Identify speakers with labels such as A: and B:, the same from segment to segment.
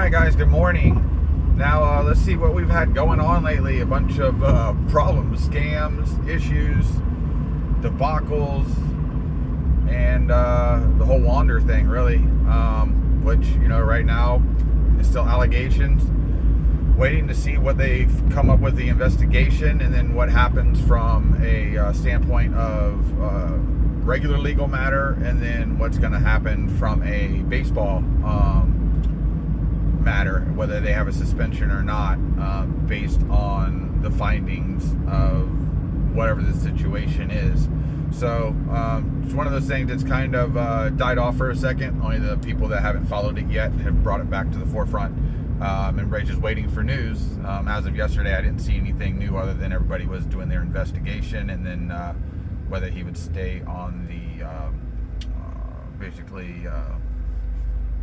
A: Alright guys, good morning. Now let's see what we've had going on lately. A bunch of problems, scams, issues, debacles, and the whole Wander thing really, which right now is still allegations. Waiting to see what they've come up with the investigation, and then what happens from a standpoint of regular legal matter, and then what's going to happen from a baseball matter, whether they have a suspension or not, based on the findings of whatever the situation is. So it's one of those things that's kind of died off for a second. Only the people that haven't followed it yet have brought it back to the forefront. Everybody's just waiting for news. As of yesterday, I didn't see anything new other than everybody was doing their investigation, and then whether he would stay on the basically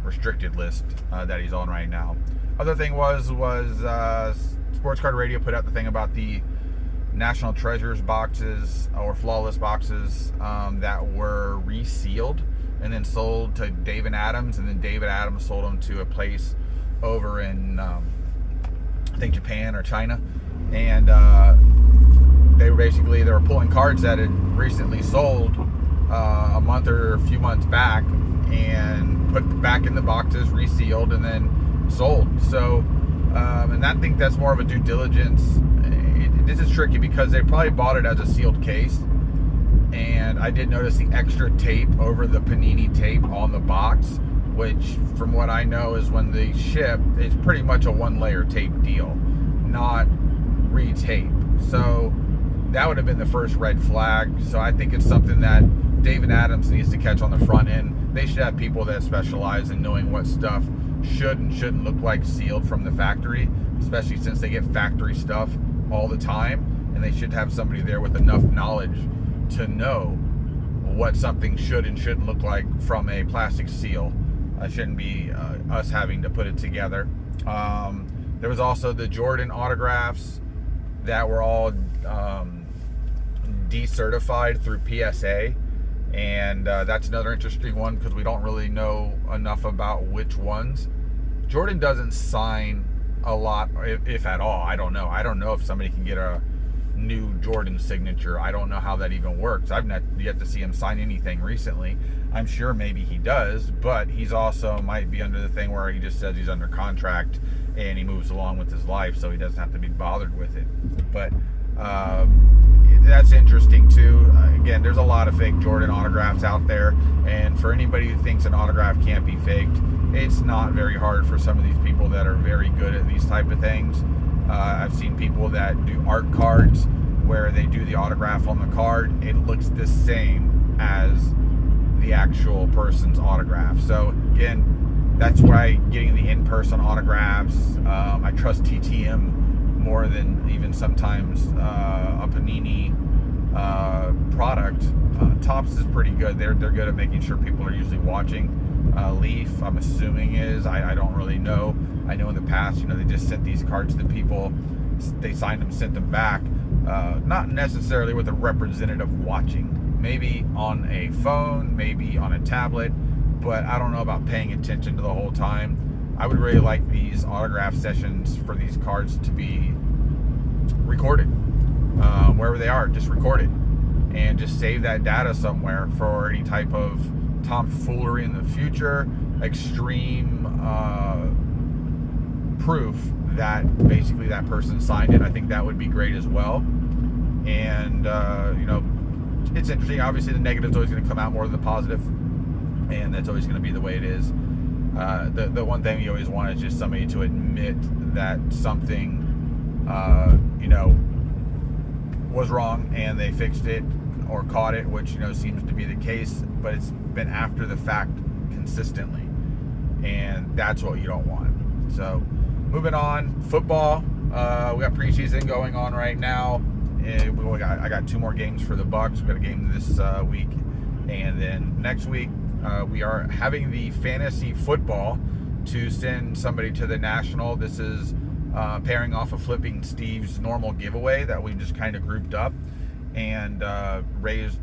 A: restricted list that he's on right now. Other thing was Sports Card Radio put out the thing about the National Treasures boxes, or flawless boxes, that were resealed and then sold to David Adams, and then David Adams sold them to a place over in I think Japan or China, and they were pulling cards that had recently sold a month or a few months back, and put back in the boxes, resealed, and then sold. So and I think that's more of a due diligence. This is tricky because they probably bought it as a sealed case, and I did notice the extra tape over the Panini tape on the box, which from what I know is when they ship, it's pretty much a one-layer tape deal, not re-tape. So that would have been the first red flag. So I think it's something that David Adams needs to catch on the front end. They should have people that specialize in knowing what stuff should and shouldn't look like sealed from the factory, especially since they get factory stuff all the time, and they should have somebody there with enough knowledge to know what something should and shouldn't look like from a plastic seal. Shouldn't be us having to put it together. There was also the Jordan autographs that were all decertified through PSA, and that's another interesting one because we don't really know enough about which ones. Jordan doesn't sign a lot, if at all. I don't know if somebody can get a new Jordan signature. I don't know how that even works. I've not yet to see him sign anything recently. I'm sure maybe he does, but he's also might be under the thing where he just says he's under contract and he moves along with his life, so he doesn't have to be bothered with it. But that's interesting too. Again, there's a lot of fake Jordan autographs out there, and for anybody who thinks an autograph can't be faked, it's not very hard for some of these people that are very good at these type of things. I've seen people that do art cards where they do the autograph on the card. It looks the same as the actual person's autograph. So again, that's why getting the in-person autographs, I trust TTM more than even sometimes a Panini product. Topps is pretty good. They're good at making sure people are usually watching. Leaf, I'm assuming is. I don't really know. I know in the past, they just sent these cards to people. They signed them, sent them back. Not necessarily with a representative watching. Maybe on a phone, maybe on a tablet, but I don't know about paying attention to the whole time. I would really like these autograph sessions for these cards to be recorded. Wherever they are, just record it and just save that data somewhere for any type of tomfoolery in the future, extreme proof that basically that person signed it. I think that would be great as well. And it's interesting. Obviously the negative's always going to come out more than the positive, and that's always going to be the way it is. The one thing you always want is just somebody to admit that something was wrong and they fixed it or caught it, which seems to be the case, but it's been after the fact consistently, and that's what you don't want. So moving on, football, we got preseason going on right now. I got 2 more games for the Bucks. We got a game this week, and then next week we are having the fantasy football to send somebody to the national. This is pairing off of Flipping Steve's normal giveaway that we just kind of grouped up and raised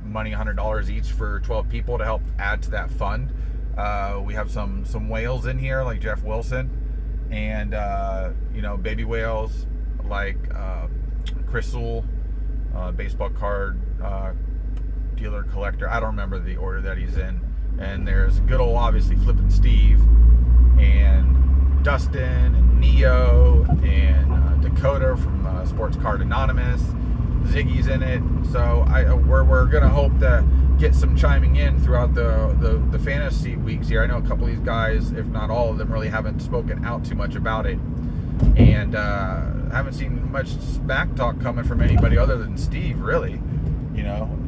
A: money, $100 each for 12 people to help add to that fund. We have some whales in here like Jeff Wilson, and baby whales like Chris Sewell, baseball card dealer collector. I don't remember the order that he's in. And there's good old, obviously, Flippin' Steve, and Dustin, and Neo, and Dakota from Sports Card Anonymous. Ziggy's in it. So we're gonna hope to get some chiming in throughout the fantasy weeks here. I know a couple of these guys, if not all of them, really haven't spoken out too much about it, and haven't seen much smack talk coming from anybody other than Steve, really.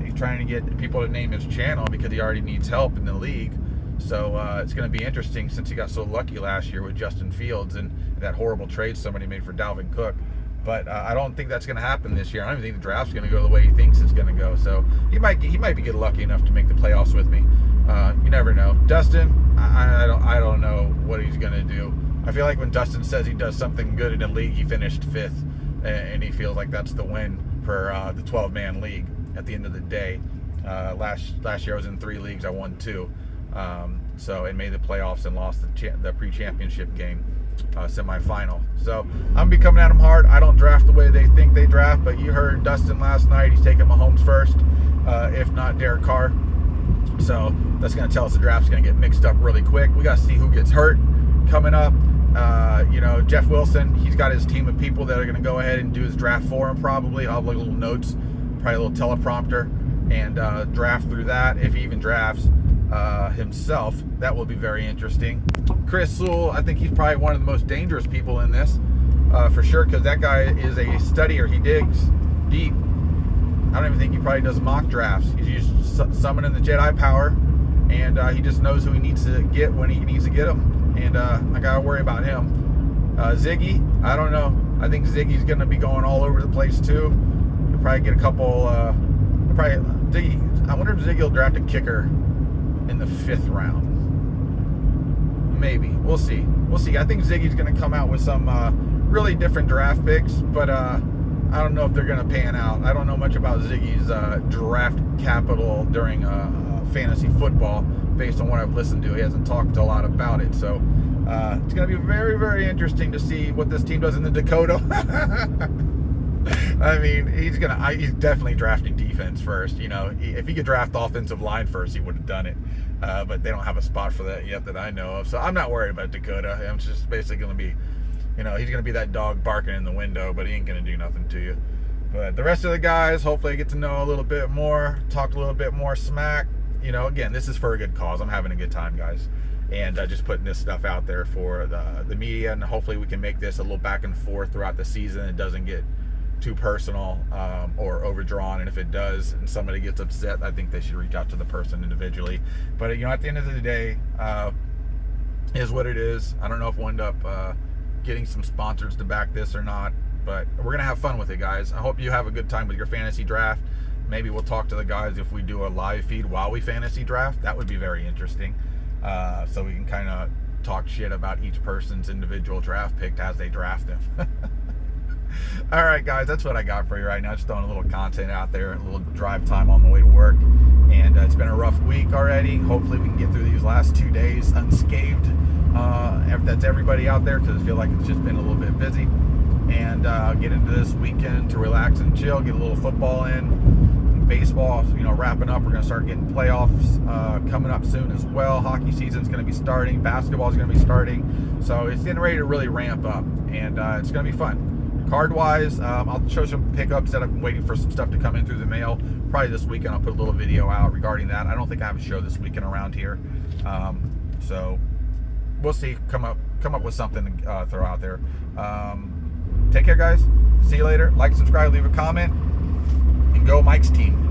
A: He's trying to get people to name his channel because he already needs help in the league. So it's going to be interesting since he got so lucky last year with Justin Fields and that horrible trade somebody made for Dalvin Cook. But I don't think that's going to happen this year. I don't even think the draft's going to go the way he thinks it's going to go. So he might be getting lucky enough to make the playoffs with me. You never know. Dustin, I don't know what he's going to do. I feel like when Dustin says he does something good in the league, he finished 5th, and he feels like that's the win for the 12-man league at the end of the day. Last year I was in 3 leagues. I won 2. And made the playoffs and lost the pre-championship game, semifinal. So I'm gonna be coming at them hard. I don't draft the way they think they draft, but you heard Dustin last night. He's taking Mahomes first, if not Derek Carr. So that's gonna tell us the draft's gonna get mixed up really quick. We gotta see who gets hurt coming up. Jeff Wilson, he's got his team of people that are gonna go ahead and do his draft for him. Probably I'll have like little notes, probably a little teleprompter, and draft through that if he even drafts himself. That will be very interesting. Chris Sewell, I think he's probably one of the most dangerous people in this, for sure, because that guy is a studier. He digs deep. I don't even think he probably does mock drafts. He's just summoning the Jedi power, and he just knows who he needs to get when he needs to get them. And I gotta worry about him. Ziggy, I don't know. I think Ziggy's gonna be going all over the place too. He'll probably get a couple. Ziggy. I wonder if Ziggy will draft a kicker in the 5th round. Maybe. We'll see. I think Ziggy's going to come out with some really different draft picks, but I don't know if they're going to pan out. I don't know much about Ziggy's draft capital during fantasy football based on what I've listened to. He hasn't talked a lot about it, so it's going to be very, very interesting to see what this team does in the Dakota. I mean, he's definitely drafting defense first. If he could draft offensive line first, he would have done it. But they don't have a spot for that yet that I know of. So I'm not worried about Dakota. I'm just basically going to be, he's going to be that dog barking in the window, but he ain't going to do nothing to you. But the rest of the guys, hopefully I get to know a little bit more, talk a little bit more smack. Again, this is for a good cause. I'm having a good time, guys. And just putting this stuff out there for the media, and hopefully we can make this a little back and forth throughout the season. It doesn't get too personal or overdrawn, and if it does and somebody gets upset, I think they should reach out to the person individually. But at the end of the day, is what it is. I don't know if we'll end up getting some sponsors to back this or not, but we're gonna have fun with it, guys. I hope you have a good time with your fantasy draft. Maybe we'll talk to the guys if we do a live feed while we fantasy draft. That would be very interesting, so we can kind of talk shit about each person's individual draft pick as they draft them. All right, guys, that's what I got for you right now. Just throwing a little content out there, a little drive time on the way to work. And it's been a rough week already. Hopefully we can get through these last 2 days unscathed. That's everybody out there, because I feel like it's just been a little bit busy. And get into this weekend to relax and chill, get a little football in. Baseball, wrapping up. We're going to start getting playoffs coming up soon as well. Hockey season's going to be starting. Basketball's going to be starting. So it's getting ready to really ramp up. And it's going to be fun. Card-wise, I'll show some pickups that I'm waiting for some stuff to come in through the mail. Probably this weekend I'll put a little video out regarding that. I don't think I have a show this weekend around here. So we'll see. Come up with something to throw out there. Take care, guys. See you later. Like, subscribe, leave a comment, and go Mike's team.